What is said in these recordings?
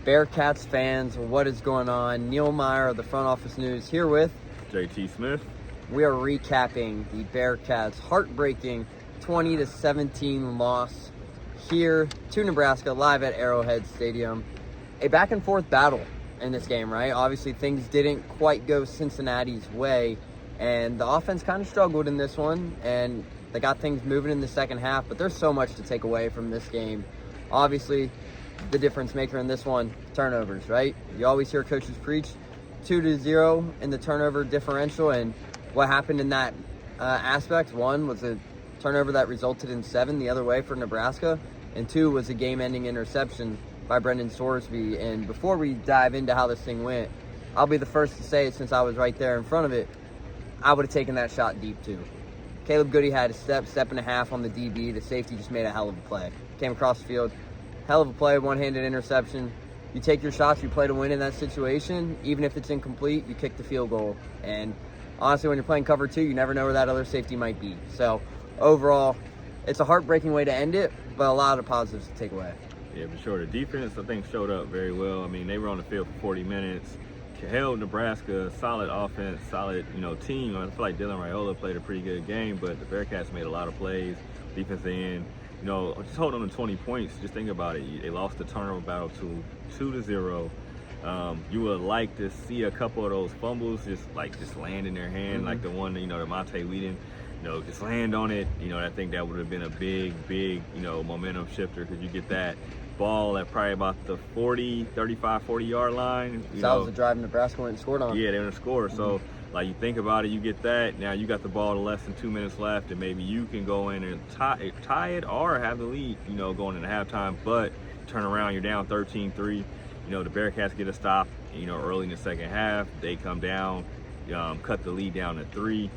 Bearcats fans, what is going on? Neil Meyer of the Front Office News here with J.T. Smith. We are recapping the Bearcats' heartbreaking 20-17 loss here to Nebraska, live at Arrowhead Stadium. A back and forth battle in this game, right? Obviously, things didn't quite go Cincinnati's way, and the offense kind of struggled in this one, and they got things moving in the second half, but there's so much to take away from this game. Obviously, the difference maker in this one, turnovers, right? You always hear coaches preach 2-0 in the turnover differential, and what happened in that aspect, one was a turnover that resulted in 7 the other way for Nebraska, and 2 was a game-ending interception by Brendan Sorsby. And before we dive into how this thing went, I'll be the first to say, since I was right there in front of it, I would have taken that shot deep too. Caleb Goody had a step and a half on the DB. The safety just made a hell of a play. Came across the field. Hell of a play, one-handed interception. You take your shots, you play to win in that situation. Even if it's incomplete, you kick the field goal. And honestly, when you're playing cover 2, you never know where that other safety might be. So overall, it's a heartbreaking way to end it, but a lot of positives to take away. Yeah, for sure. The defense, I think, showed up very well. I mean, they were on the field for 40 minutes. Held Nebraska, solid offense, solid, team. I feel like Dylan Raiola played a pretty good game, but the Bearcats made a lot of plays. Defense end, just hold on to 20 points. Just think about it. They lost the turnover battle to 2-0. You would like to see a couple of those fumbles just land in their hand, like the one, that Monte Whedon, just land on it. I think that would have been a big, momentum shifter, because you get that ball at probably about the 40-yard line. That was the drive Nebraska went and scored on. Yeah, they were going to score. So, you think about it, you get that. Now you got the ball to less than 2 minutes left, and maybe you can go in and tie it or have the lead, going into halftime. But turn around, you're down 13-3. The Bearcats get a stop, early in the second half. They come down, cut the lead down to 3.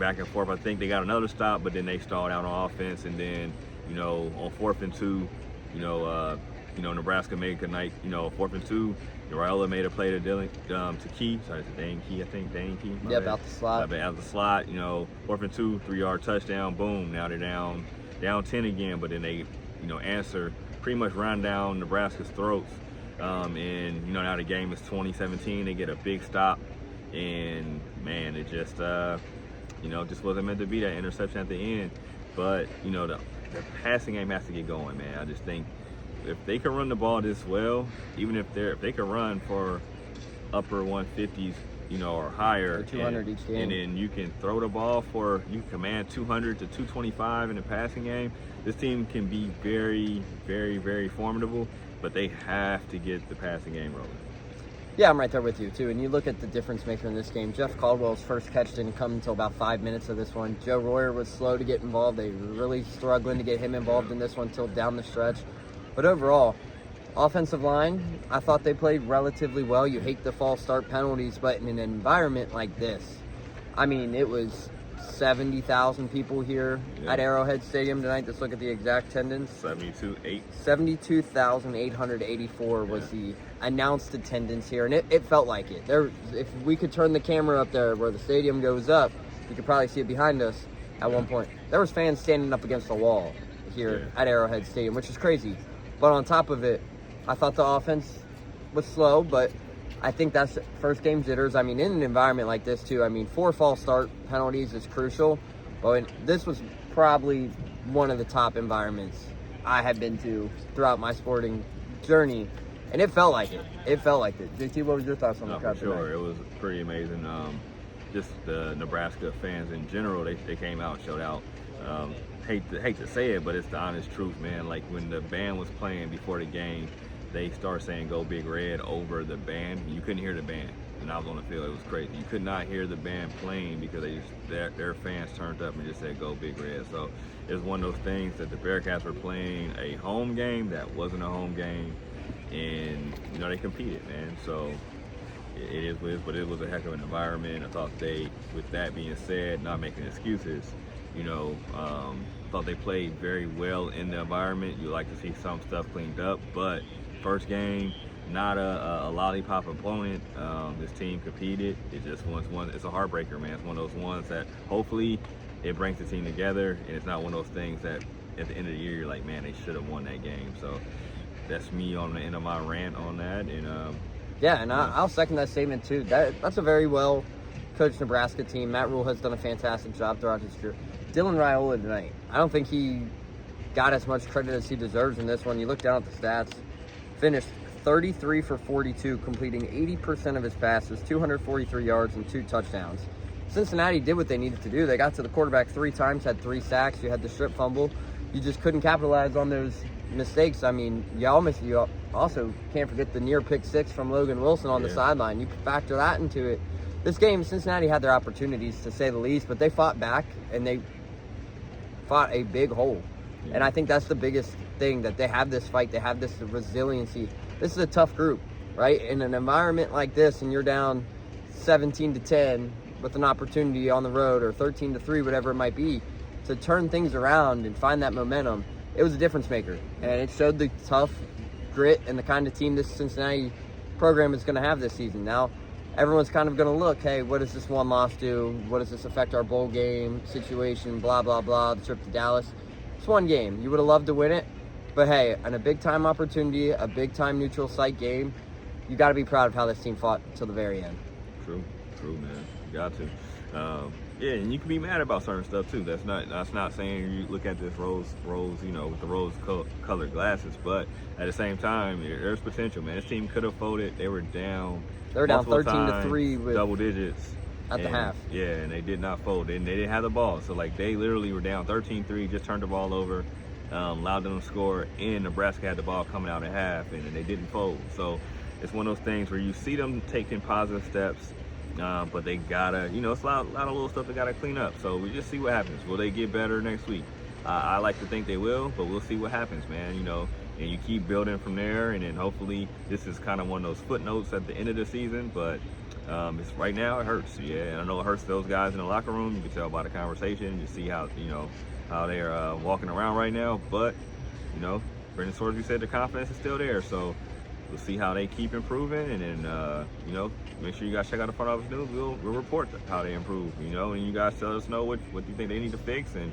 Back and forth. I think they got another stop, but then they stalled out on offense, and then, on 4th and 2, Nebraska made a good night. 4th and 2, Raiola made a play to Key. Sorry, it's Dane Key, I think. Dane Key. Yeah, about the slot. Out the slot. 4th and 2, 3-yard touchdown. Boom. Now they're down 10 again. But then they, answer, pretty much run down Nebraska's throats. And now the game is 20-17. They get a big stop, and man, it just just wasn't meant to be that interception at the end. But the passing game has to get going, man. I just think if they can run the ball this well, even if they can run for upper 150s, or higher, or 200 each game, and then you can throw the ball you command 200 to 225 in the passing game, this team can be very, very, very formidable. But they have to get the passing game rolling. Yeah, I'm right there with you, too. And you look at the difference maker in this game. Jeff Caldwell's first catch didn't come until about 5 minutes of this one. Joe Royer was slow to get involved. They were really struggling to get him involved in this one until down the stretch. But overall, offensive line, I thought they played relatively well. You hate the false start penalties, but in an environment like this, I mean, it was 70,000 people here at Arrowhead Stadium tonight. Let's look at the exact attendance. 72,884 was the announced attendance here, and it felt like it. If we could turn the camera up there where the stadium goes up, you could probably see it behind us at one point. There was fans standing up against the wall here at Arrowhead Stadium, which is crazy. But on top of it, I thought the offense was slow, but I think that's first game jitters. I mean, in an environment like this, too, 4 false start penalties is crucial. But this was probably one of the top environments I have been to throughout my sporting journey. And it felt like it. It felt like it. JT, what was your thoughts on the crowd tonight? Sure, it was pretty amazing. Just the Nebraska fans in general, they came out and showed out. Hate to say it, but it's the honest truth, man. Like, when the band was playing before the game, they started saying "Go Big Red" over the band. You couldn't hear the band, and I was on the field. It was crazy. You could not hear the band playing because their fans turned up and just said "Go Big Red." So it's one of those things that the Bearcats were playing a home game that wasn't a home game, and they competed, man. So it is what it is, but it was a heck of an environment. I thought with that being said, not making excuses, thought they played very well in the environment. You like to see some stuff cleaned up, but first game, not a lollipop opponent. This team competed. It just was one. It's a heartbreaker, man. It's one of those ones that hopefully it brings the team together, and it's not one of those things that at the end of the year you're like, man, they should have won that game. So that's me on the end of my rant on that. And yeah, and I'll second that statement too. That's a very well coached Nebraska team. Matt Rule has done a fantastic job throughout his career. Dylan Raiola tonight, I don't think he got as much credit as he deserves in this one. You look down at the stats, finished 33 for 42, completing 80% of his passes, 243 yards, and 2 touchdowns. Cincinnati did what they needed to do. They got to the quarterback 3 times, had 3 sacks. You had the strip fumble. You just couldn't capitalize on those mistakes. I mean, you also can't forget the near pick 6 from Logan Wilson on the sideline. You can factor that into it. This game, Cincinnati had their opportunities, to say the least, but they fought back, and they fought a big hole. Yeah. And I think that's the biggest thing, that they have this fight. They have this resiliency. This is a tough group, right? In an environment like this, and you're down 17-10 with an opportunity on the road, or 13-3, whatever it might be, to turn things around and find that momentum, it was a difference maker. And it showed the tough grit and the kind of team this Cincinnati program is going to have this season. Now, everyone's kind of going to look, hey, what does this one loss do? What does this affect our bowl game situation, blah, blah, blah, the trip to Dallas? It's one game. You would have loved to win it. But, hey, on a big-time opportunity, a big-time neutral site game, you got to be proud of how this team fought until the very end. True, man. You got to. Yeah, and you can be mad about certain stuff too. That's not saying you look at this rose, with the rose-colored glasses. But at the same time, there's potential, man. This team could have folded. They were down. They were down 13-3 with double digits at the half. Yeah, and they did not fold. And they didn't have the ball, so like they literally were down 13-3, just turned the ball over, allowed them to score, and Nebraska had the ball coming out at half, and they didn't fold. So it's one of those things where you see them taking positive steps. But they gotta, it's a lot of little stuff they gotta clean up. So we just see what happens. Will they get better next week? I like to think they will, but we'll see what happens, man. And you keep building from there, and then hopefully this is kind of one of those footnotes at the end of the season. But it's right now it hurts. Yeah, and I know it hurts those guys in the locker room. You can tell by the conversation. You see how how they're walking around right now. But Brendan Sorsby said the confidence is still there. So we'll see how they keep improving, and then make sure you guys check out the front office news. We'll report how they improve, and you guys tell us know what you think they need to fix and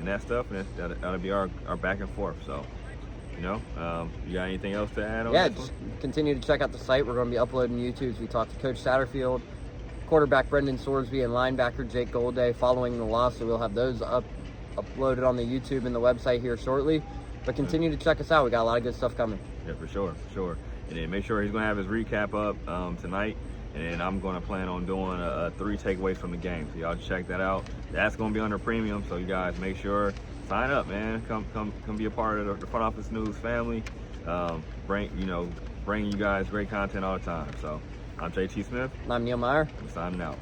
that stuff, and that'll be our back and forth. So you got anything else to add on that? Yeah, just continue to check out the site. We're going to be uploading YouTube. We talked to Coach Satterfield, quarterback Brendan Sorsby, and linebacker Jake Golday following the loss. So we'll have those uploaded on the YouTube and the website here shortly. But continue to check us out. We got a lot of good stuff coming. Yeah, for sure. And then make sure he's going to have his recap up tonight. And then I'm going to plan on doing 3 takeaways from the game. So y'all check that out. That's going to be under premium. So you guys make sure, sign up, man. Come be a part of the front office news family. Bring you guys great content all the time. So I'm J.T. Smith. I'm Neil Meyer. I'm signing out.